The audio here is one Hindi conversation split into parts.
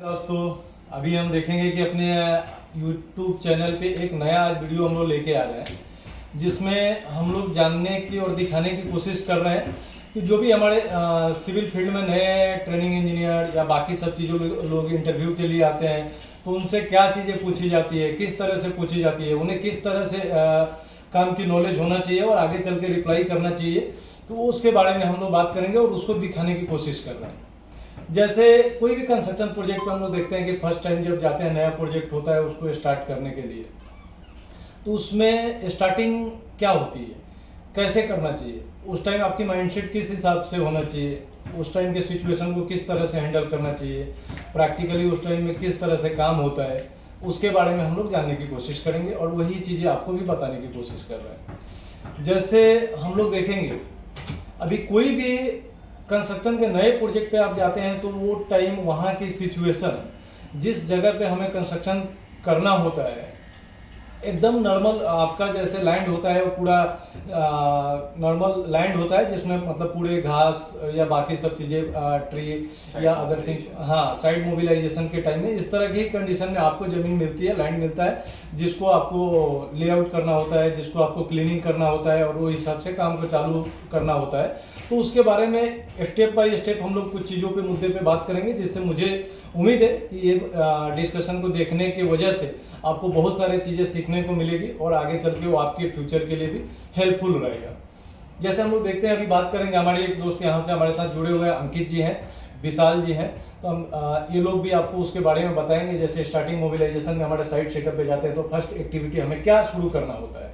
दोस्तों, अभी हम देखेंगे कि अपने YouTube चैनल पे एक नया वीडियो हम लोग लेके आ रहे हैं, जिसमें हम लोग जानने की और दिखाने की कोशिश कर रहे हैं कि जो भी हमारे सिविल फील्ड में नए ट्रेनिंग इंजीनियर या बाकी सब चीज़ों लोग इंटरव्यू के लिए आते हैं, तो उनसे क्या चीज़ें पूछी जाती है, किस तरह से पूछी जाती है, उन्हें किस तरह से काम की नॉलेज होना चाहिए और आगे चल के रिप्लाई करना चाहिए। तो उसके बारे में हम लोग बात करेंगे और उसको दिखाने की कोशिश कर रहे हैं। जैसे कोई भी कंस्ट्रक्शन प्रोजेक्ट पे हम लोग देखते हैं कि फर्स्ट टाइम जब जाते हैं, नया प्रोजेक्ट होता है उसको स्टार्ट करने के लिए, तो उसमें स्टार्टिंग क्या होती है, कैसे करना चाहिए, उस टाइम आपकी माइंडसेट किस हिसाब से होना चाहिए, उस टाइम के सिचुएशन को किस तरह से हैंडल करना चाहिए, प्रैक्टिकली उस टाइम में किस तरह से काम होता है, उसके बारे में हम लोग जानने की कोशिश करेंगे और वही चीज़ें आपको भी बताने की कोशिश कर रहे हैं। जैसे हम लोग देखेंगे, अभी कोई भी कंस्ट्रक्शन के नए प्रोजेक्ट पे आप जाते हैं तो वो टाइम, वहाँ की सिचुएशन, जिस जगह पे हमें कंस्ट्रक्शन करना होता है, एकदम नॉर्मल आपका जैसे लैंड होता है वो पूरा नॉर्मल लैंड होता है, जिसमें मतलब पूरे घास या बाकी सब चीज़ें ट्री या अदर थिंग, हाँ, साइड मोबिलाइजेशन के टाइम में इस तरह की कंडीशन में आपको ज़मीन मिलती है, लैंड मिलता है, जिसको आपको लेआउट करना होता है, जिसको आपको क्लीनिंग करना होता है और वो हिसाब से काम को चालू करना होता है। तो उसके बारे में स्टेप बाय स्टेप हम लोग कुछ चीज़ों पे मुद्दे पे बात करेंगे, जिससे मुझे उम्मीद है कि ये डिस्कशन को देखने की वजह से आपको बहुत सारी चीज़ें सीखने को मिलेगी और आगे चल के वो आपके फ्यूचर के लिए भी हेल्पफुल रहेगा। जैसे हम लोग देखते हैं, अभी बात करेंगे, हमारे एक दोस्त यहाँ से हमारे साथ जुड़े हुए हैं, अंकित जी हैं, विशाल जी हैं, तो हम ये लोग भी आपको उसके बारे में बताएंगे। जैसे स्टार्टिंग मोबिलाइजेशन में हमारे साइट सेटअप पे जाते हैं तो फर्स्ट एक्टिविटी हमें क्या शुरू करना होता है।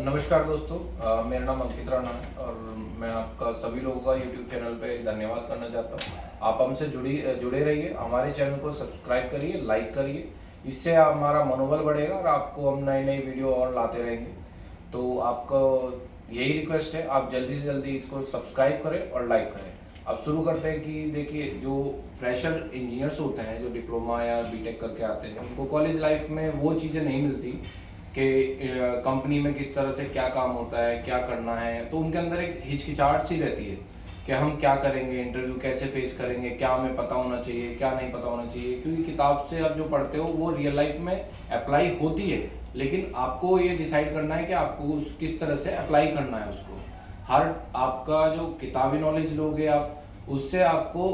नमस्कार दोस्तों, मेरा नाम अंकित राणा है और मैं आपका सभी लोगों का YouTube चैनल पे धन्यवाद करना चाहता हूँ। आप हमसे जुड़े रहिए, हमारे चैनल को सब्सक्राइब करिए, लाइक करिए, इससे हमारा मनोबल बढ़ेगा और आपको हम नई नई वीडियो और लाते रहेंगे। तो आपको यही रिक्वेस्ट है, आप जल्दी से जल्दी इसको सब्सक्राइब करें और लाइक करें। अब शुरू करते हैं कि देखिए, जो फ्रेशर इंजीनियर्स होते हैं, जो डिप्लोमा या बीटेक करके आते हैं, उनको कॉलेज लाइफ में वो चीज़ें नहीं मिलती कि कंपनी में किस तरह से क्या काम होता है, क्या करना है। तो उनके अंदर एक हिचकिचाहट सी रहती है कि हम क्या करेंगे, इंटरव्यू कैसे फेस करेंगे, क्या हमें पता होना चाहिए, क्या नहीं पता होना चाहिए। क्योंकि किताब से आप जो पढ़ते हो वो रियल लाइफ में अप्लाई होती है, लेकिन आपको ये डिसाइड करना है कि आपको उस किस तरह से अप्लाई करना है उसको। हर आपका जो किताबी नॉलेज लोगे आप, उससे आपको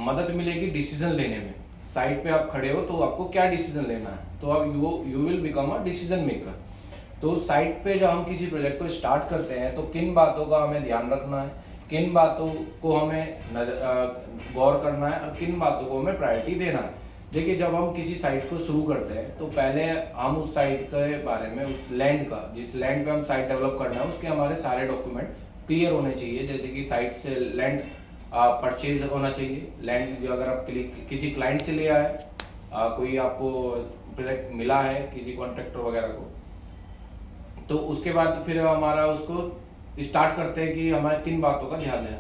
मदद मिलेगी डिसीजन लेने में। साइड पे आप खड़े हो तो आपको क्या डिसीजन लेना है, तो आप you will become a decision maker. तो साइट पे जब हम किसी प्रोजेक्ट को स्टार्ट करते हैं तो किन बातों का हमें ध्यान रखना है, किन बातों को हमें गौर करना है और किन बातों को हमें प्रायोरिटी देना है। देखिए, जब हम किसी साइट को शुरू करते हैं तो पहले हम उस साइट के बारे में, उस लैंड का, जिस लैंड पे हम साइट डेवलप करना है, उसके हमारे सारे डॉक्यूमेंट क्लियर होने चाहिए। जैसे कि साइट से लैंड परचेज होना चाहिए। लैंड जो अगर आप किसी क्लाइंट से ले आए, कोई आपको प्रोजेक्ट मिला है किसी कॉन्ट्रैक्टर वगैरह को, तो उसके बाद फिर हमारा उसको स्टार्ट करते हैं कि हमारे किन बातों का ध्यान देना।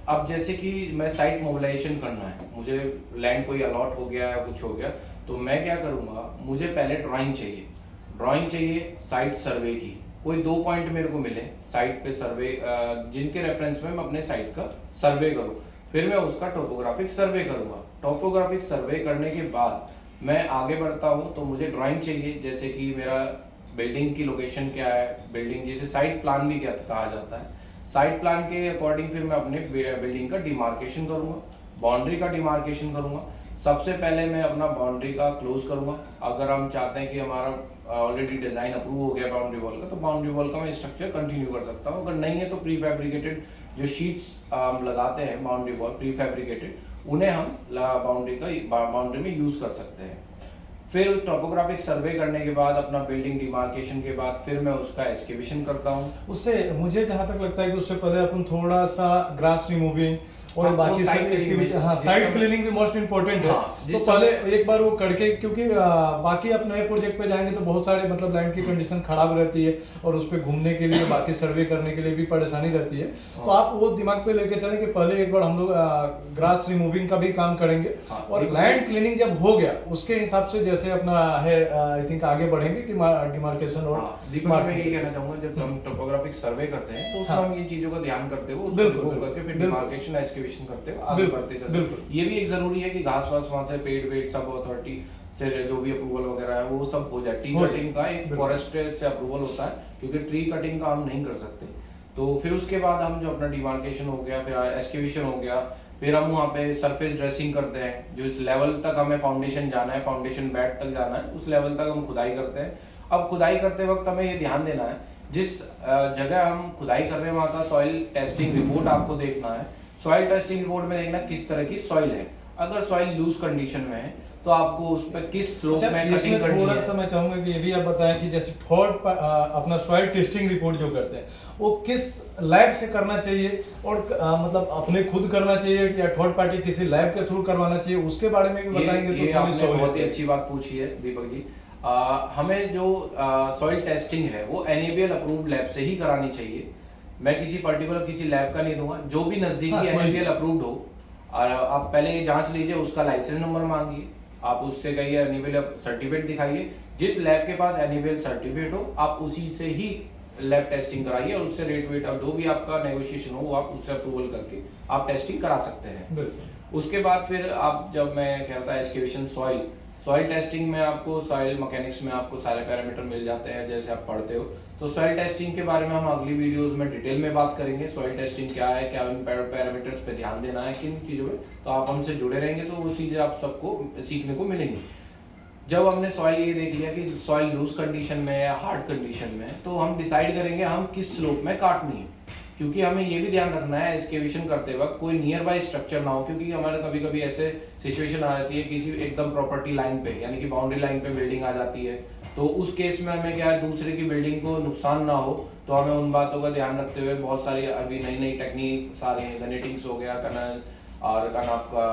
अब जैसे कि मैं साइट मोबिलाइजेशन करना है, मुझे लैंड कोई अलॉट हो गया या कुछ हो गया, तो मैं क्या करूँगा, मुझे पहले ड्राइंग चाहिए साइट सर्वे की। कोई 2 पॉइंट मेरे को मिले साइट पे सर्वे, जिनके रेफरेंस में मैं अपने साइट का सर्वे करूँ। फिर मैं उसका टोपोग्राफिक सर्वे करूँगा। टोपोग्राफिक सर्वे करने के बाद मैं आगे बढ़ता हूँ तो मुझे ड्राइंग चाहिए, जैसे कि मेरा बिल्डिंग की लोकेशन क्या है, बिल्डिंग जिसे साइट प्लान भी कहा जाता है। साइट प्लान के अकॉर्डिंग फिर मैं अपने बिल्डिंग का डिमार्केशन करूँगा, बाउंड्री का डिमार्केशन करूँगा। सबसे पहले मैं अपना बाउंड्री का क्लोज करूँगा। अगर हम चाहते हैं कि हमारा ऑलरेडी डिज़ाइन अप्रूव हो गया बाउंड्री वॉल का, तो बाउंड्री वॉल का मैं स्ट्रक्चर कंटिन्यू कर सकता हूँ। अगर नहीं है तो प्री फैब्रिकेटेड जो शीट्स हम लगाते हैं बाउंड्री वॉल प्री फैब्रिकेटेड, उन्हें हम बाउंड्री में यूज़ कर सकते हैं। फिर टोपोग्राफिक सर्वे करने के बाद, अपना बिल्डिंग डिमार्केशन के बाद, फिर मैं उसका एक्सकेवेशन करता हूँ। उससे मुझे जहाँ तक लगता है कि उससे पहले अपन थोड़ा सा ग्रास रिमूविंग और बाकी सब एक्टिविटी, हाँ, साइट क्लीनिंग भी मोस्ट इम्पोर्टेंट है। तो पहले एक बार वो करके, क्योंकि बाकी आप नए प्रोजेक्ट पे जाएंगे तो बहुत सारे मतलब लैंड की कंडीशन खराब रहती है और उस पर घूमने के लिए, बाकी सर्वे करने के लिए भी परेशानी रहती है। तो आप वो दिमाग पे लेके चलें कि पहले एक बार हम लोग ग्रास रिमूविंग का भी काम करेंगे और लैंड क्लीनिंग जब हो गया उसके हिसाब से जैसे अपना है, आई थिंक आगे बढ़ेंगे कि डिमार्केशन और दीपक, मैं यही कहना चाहूंगा, जब हम टोपोग्राफिक सर्वे करते हैं तो उसमें हम ये चीजों का ध्यान करते हुए उसको करके फिर डिमार्केशन एक्सकेवेशन करते हो आगे बढ़ते चलते हो। बिल्कुल। ये भी एक जरूरी है कि घास वास वहाँ से पेड़ वेड़ सब अथॉरिटी से जो भी अप्रूवल वगैरह है वो सब हो जाए। ट्री कटिंग का एक फॉरेस्ट से अप्रूवल होता है, क्योंकि ट्री कटिंग का हम नहीं कर सकते। तो फिर उसके बाद हम जो अपना डिमार्केशन हो गया, फिर एक्सकेवेशन हो गया, फिर हम वहाँ पे सरफेस ड्रेसिंग करते हैं। जो इस लेवल तक हमें फाउंडेशन जाना है, फाउंडेशन बेड तक जाना है, उस लेवल तक हम खुदाई करते हैं। अब खुदाई करते वक्त हमें ये ध्यान देना है, जिस जगह हम खुदाई कर रहे हैं वहाँ का सॉइल टेस्टिंग रिपोर्ट आपको देखना है। सॉइल टेस्टिंग रिपोर्ट में देखना किस तरह की सॉइल है। अगर सॉइल लूज कंडीशन में है तो आपको उस पर किस स्लोप में कटिंग करनी है। थोड़ा सा मैं चाहूंगा कि ये भी आप बताएं कि जैसे अपना सॉइल टेस्टिंग रिपोर्ट जो करते हैं वो किस लैब से करना चाहिए, और मतलब अपने खुद करना चाहिए या थर्ड पार्टी किसी लैब के थ्रू करवाना चाहिए, उसके बारे में भी बताएंगे। ये आपने बहुत ही अच्छी बात पूछी है दीपक जी। हमें जो सॉइल टेस्टिंग है वो NABL अप्रूव्ड लैब से ही करानी चाहिए। मैं किसी पर्टिकुलर किसी लैब का नहीं दूंगा, जो भी नजदीकी NABL अप्रूव्ड हो। और आप पहले ये जांच लीजिए, उसका लाइसेंस नंबर मांगिए, आप उससे कहिए NABL सर्टिफिकेट दिखाइए। जिस लैब के पास NABL सर्टिफिकेट हो आप उसी से ही लैब टेस्टिंग कराइए, और उससे रेट वेट अब जो भी आपका नेगोशिएशन हो वो आप उससे अप्रूवल करके आप टेस्टिंग करा सकते हैं। उसके बाद फिर आप जब मैं कहता है एक्सकेवेशन सॉइल टेस्टिंग में आपको सॉइल मैकेनिक्स में आपको सारे पैरामीटर मिल जाते हैं जैसे आप पढ़ते हो। तो सॉइल टेस्टिंग के बारे में हम अगली वीडियोस में डिटेल में बात करेंगे। सॉइल टेस्टिंग क्या है, क्या उन पैरामीटर्स पे ध्यान देना है, किन चीज़ों पे। तो आप हमसे जुड़े रहेंगे तो वो चीज़ें आप सबको सीखने को मिलेंगी। जब हमने सॉइल ये देख लिया कि सॉइल लूज कंडीशन में है या हार्ड कंडीशन में है, तो हम डिसाइड करेंगे हम किस स्लोप में काटनी है। क्योंकि हमें ये भी ध्यान रखना है एक्सकेवेशन करते वक्त कोई नियर बाय स्ट्रक्चर ना हो, क्योंकि हमारे कभी कभी ऐसे सिचुएशन आ जाती है किसी एकदम प्रॉपर्टी लाइन पे यानी कि बाउंड्री लाइन पे बिल्डिंग आ जाती है। तो उस केस में हमें क्या है, दूसरे की बिल्डिंग को नुकसान ना हो, तो हमें उन बातों का ध्यान रखते हुए बहुत सारी अभी नई नई टेक्निक आ रही हैं। गनेटिंग्स हो गया, कनल और कन आपका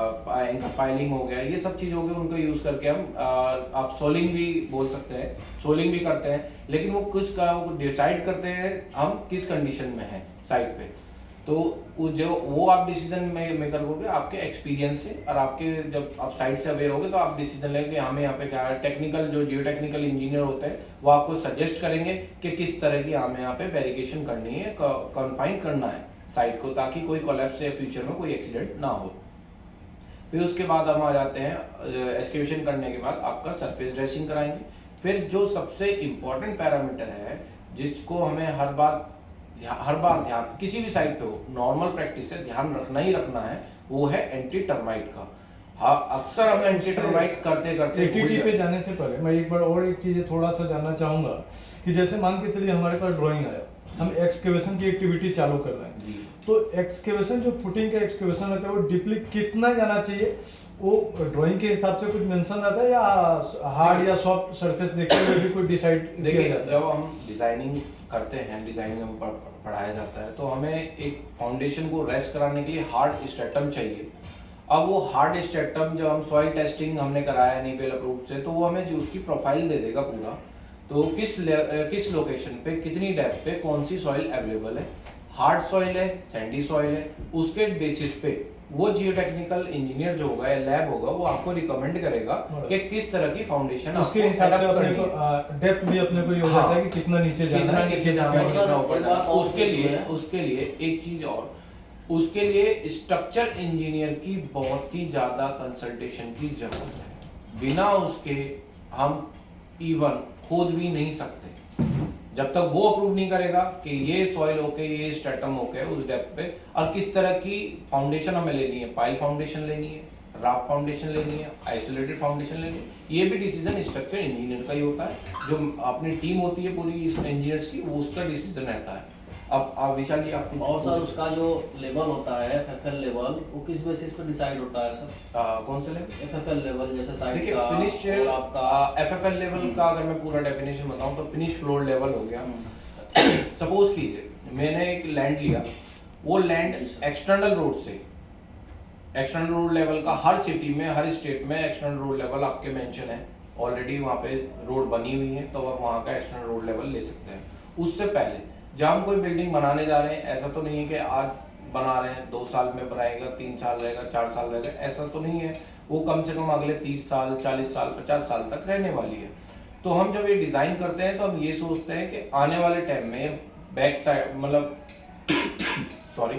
पाइलिंग हो गया, ये सब चीज़ हो गई, उनको यूज़ करके हम आप सोलिंग भी बोल सकते हैं, सोलिंग भी करते हैं। लेकिन वो किस का डिसाइड करते हैं हम किस कंडीशन में है साइट पे। तो वो आप डिसीजन मेकर होगे आपके एक्सपीरियंस से, और आपके जब आप साइट से अवेयर होगे तो आप डिसीजन लेंगे कि हमें यहाँ पे क्या है। टेक्निकल जो जियो टेक्निकल इंजीनियर होते हैं वो आपको सजेस्ट करेंगे कि किस तरह की हमें यहाँ पे वेरिफिकेशन करनी है, कन्फाइन करना है साइट को, ताकि कोई कोलैप्स या फ्यूचर में कोई एक्सीडेंट ना हो। फिर उसके बाद हम आ जाते हैं एक्सकेवेशन करने के बाद आपका सरफेस ड्रेसिंग कराएंगे। फिर जो सबसे इम्पोर्टेंट पैरामीटर है जिसको हमें हर बार ध्यान किसी भी साइट पे हो, नॉर्मल प्रैक्टिस से ध्यान रखना ही रखना है, वो है एंटी टर्माइट का। हाँ, अक्सर हम एंटी टर्माइट करते ATT पे जाने से पहले मैं एक बार और एक चीज़ थोड़ा सा जानना चाहूँगा कि जैसे मान के चलिए हमारे पास ड्राइंग आया, हम एक्सकेवेशन की एक्टिविटी चालू कर रहे हैं, तो एक्सकेवेशन जो फुटिंग का एक्सकेवेशन रहता है वो डीपली कितना जाना चाहिए, वो ड्राइंग के हिसाब से कुछ मेंशन रहता है या हार्ड या सॉफ्ट सरफेस देखते हुए भी कोई डिसाइड किया जाता है? जब हम डिजाइनिंग करते हैं, डिजाइनिंग में पढ़ाया जाता है, तो हमें एक फाउंडेशन को रेस्ट कराने के लिए हार्ड स्ट्रेटम चाहिए। अब वो हार्ड स्ट्रेटम जब हम सॉइल टेस्टिंग हमने कराया NABL अप्रूव्ड से, तो वो हमें जो उसकी प्रोफाइल दे देगा पूरा, तो किस लोकेशन पे कितनी डेप्थ पे कौन सी सॉइल अवेलेबल है, हार्ड सॉइल है, सैंडी सॉइल है, उसके बेसिस पे वो जियोटेक्निकल इंजीनियर जो होगा या लैब होगा वो आपको रिकमेंड करेगा कि किस तरह की फाउंडेशन उसके हिसाब से अपने को डेप्थ भी अपने को ये हो जाता है कि कितना नीचे जाना है, कितना ऊपर जाना है। उसके लिए एक चीज और, उसके लिए स्ट्रक्चर इंजीनियर की बहुत ही ज्यादा कंसल्टेशन की जरूरत है। बिना उसके हम इवन खोद भी नहीं सकते जब तक वो अप्रूव नहीं करेगा कि ये सॉइल ओके, ये स्ट्रेटम ओके उस डेप्थ पे, और किस तरह की फाउंडेशन हमें लेनी है, पाइल फाउंडेशन लेनी है, राफ फाउंडेशन लेनी है, आइसोलेटेड फाउंडेशन लेनी है। ये भी डिसीजन स्ट्रक्चर इंजीनियर का ही होता है, जो अपनी टीम होती है पूरी इंजीनियर्स की, वो उसका डिसीजन रहता है। अब आप विशाल जी आप और सर उसका जो लेवल होता है FFL लेवल, वो किस बेसिस पे डिसाइड होता है सर? कौन सा लेवल? FFL लेवल जैसे साइट का फिनिश और आपका FFL लेवल का अगर मैं पूरा डेफिनेशन बताऊं तो फिनिश फ्लोर लेवल हो गया। सपोज कीजिए मैंने एक लैंड लिया, वो लैंड एक्सटर्नल रोड से, एक्सटर्नल रोड लेवल का हर सिटी में हर स्टेट में एक्सटर्नल रोड लेवल आपके मेंशन है, ऑलरेडी वहाँ पे रोड बनी हुई है, तो आप वहाँ का एक्सटर्नल रोड लेवल ले सकते हैं। उससे पहले जब हम कोई बिल्डिंग बनाने जा रहे हैं, ऐसा तो नहीं है कि आज बना रहे हैं 2 साल में बनाएगा, 3 साल रहेगा, 4 साल रहेगा, ऐसा तो नहीं है। वो कम से कम अगले 30 साल 40 साल 50 साल तक रहने वाली है। तो हम जब ये डिज़ाइन करते हैं तो हम ये सोचते हैं कि आने वाले टाइम में बैक साइड मतलब सॉरी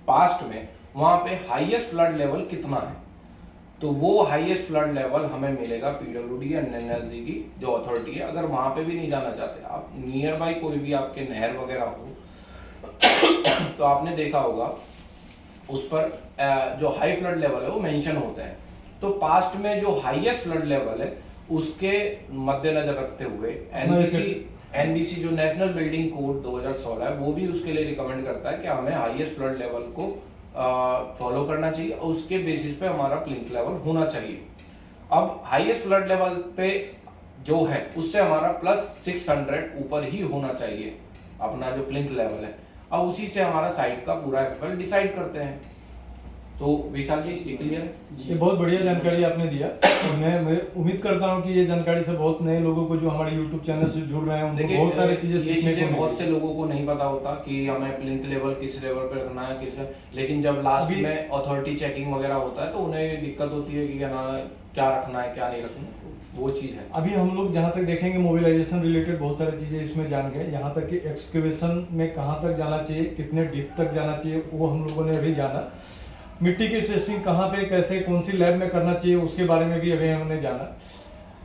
पास्ट में वहाँ पे हाईएस्ट फ्लड लेवल कितना है। तो वो हाईएस्ट फ्लड लेवल हमें मिलेगा पीडब्ल्यूडी या नजदीकी जो अथॉरिटी है। अगर वहाँ पे भी नहीं जाना चाहते आप, नियर बाई कोई भी आपके नहर वगैरह हो तो आपने देखा होगा उस पर जो हाई फ्लड लेवल है वो मेंशन होता है। तो पास्ट में जो हाईएस्ट फ्लड लेवल है उसके मद्देनजर रखते हुए एनबीसी जो नेशनल बिल्डिंग कोड 2016 है वो भी उसके लिए रिकमेंड करता है कि हमें हाईएस्ट फ्लड लेवल को फॉलो करना चाहिए और उसके बेसिस पे हमारा प्लिंथ लेवल होना चाहिए। अब हाईएस्ट फ्लड लेवल पे जो है उससे हमारा +600 ऊपर ही होना चाहिए अपना जो प्लिंथ लेवल है। अब उसी से हमारा साइट का पूरा एफएल डिसाइड करते हैं। तो विशाल जी ये क्लियर है? ये बहुत बढ़िया जानकारी आपने दिया। तो मैं उम्मीद करता हूँ कि ये जानकारी से बहुत नए लोगों को जो हमारे YouTube चैनल से जुड़ रहे हैं उनको बहुत सारी चीजें सीखने को बहुत से लोगों को नहीं पता होता कि हमें प्लिंथ लेवल किस लेवल पे रखना है लेकिन जब लास्ट में अथॉरिटी चेकिंग वगैरह होता है तो उन्हें दिक्कत होती है कि क्या रखना है क्या नहीं रखना, वो चीज़ है। अभी हम लोग जहाँ तक देखेंगे मोबिलाइजेशन रिलेटेड बहुत सारी चीज़ें इसमें जान गए। यहाँ तक कि एक्सकेवेशन में कहाँ तक जाना चाहिए, कितने डीप तक जाना चाहिए वो हम लोगों ने अभी जाना। मिट्टी की टेस्टिंग कहाँ पे कैसे कौन सी लैब में करना चाहिए उसके बारे में भी अभी हमने जाना।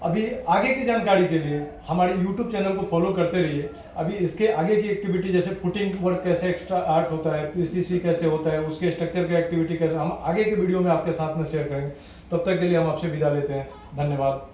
अभी आगे की जानकारी के लिए हमारे YouTube चैनल को फॉलो करते रहिए। अभी इसके आगे की एक्टिविटी जैसे फुटिंग वर्क कैसे एक्स्ट्रा आर्ट होता है, पीसीसी कैसे होता है, उसके स्ट्रक्चर की एक्टिविटी कैसे, हम आगे के वीडियो में आपके साथ में शेयर करेंगे। तब तक के लिए हम आपसे विदा लेते हैं। धन्यवाद।